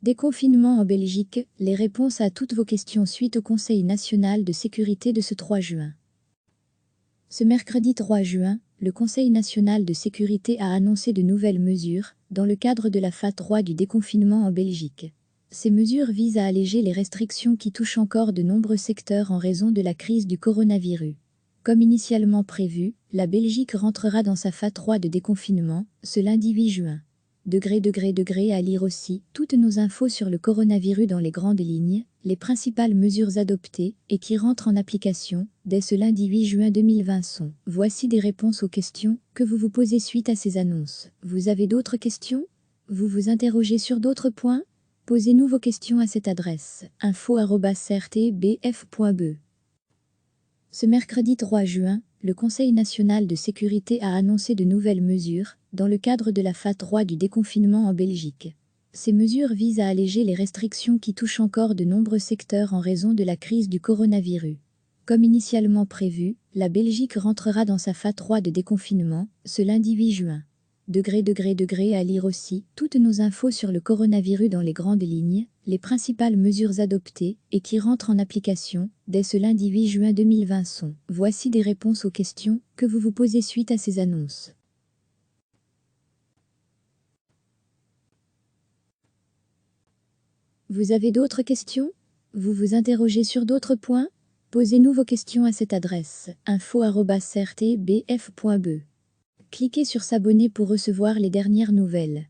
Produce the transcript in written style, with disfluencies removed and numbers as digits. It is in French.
Déconfinement en Belgique, les réponses à toutes vos questions suite au Conseil national de sécurité de ce 3 juin. Ce mercredi 3 juin, le Conseil national de sécurité a annoncé de nouvelles mesures dans le cadre de la phase 3 du déconfinement en Belgique. Ces mesures visent à alléger les restrictions qui touchent encore de nombreux secteurs en raison de la crise du coronavirus. Comme initialement prévu, la Belgique rentrera dans sa phase 3 de déconfinement ce lundi 8 juin. À lire aussi toutes nos infos sur le coronavirus dans les grandes lignes, les principales mesures adoptées et qui rentrent en application dès ce lundi 8 juin 2020 sont. Voici des réponses aux questions que vous vous posez suite à ces annonces. Vous avez d'autres questions? Vous vous interrogez sur d'autres points? Posez-nous vos questions à cette adresse info@rtbf.be. Ce mercredi 3 juin, le Conseil national de sécurité a annoncé de nouvelles mesures dans le cadre de la phase 3 du déconfinement en Belgique. Ces mesures visent à alléger les restrictions qui touchent encore de nombreux secteurs en raison de la crise du coronavirus. Comme initialement prévu, la Belgique rentrera dans sa phase 3 de déconfinement ce lundi 8 juin. À lire aussi toutes nos infos sur le coronavirus dans les grandes lignes, les principales mesures adoptées et qui rentrent en application dès ce lundi 8 juin 2020 sont. Voici des réponses aux questions que vous vous posez suite à ces annonces. Vous avez d'autres questions? Vous vous interrogez sur d'autres points? Posez-nous vos questions à cette adresse info@rtbf.be. Cliquez sur s'abonner pour recevoir les dernières nouvelles.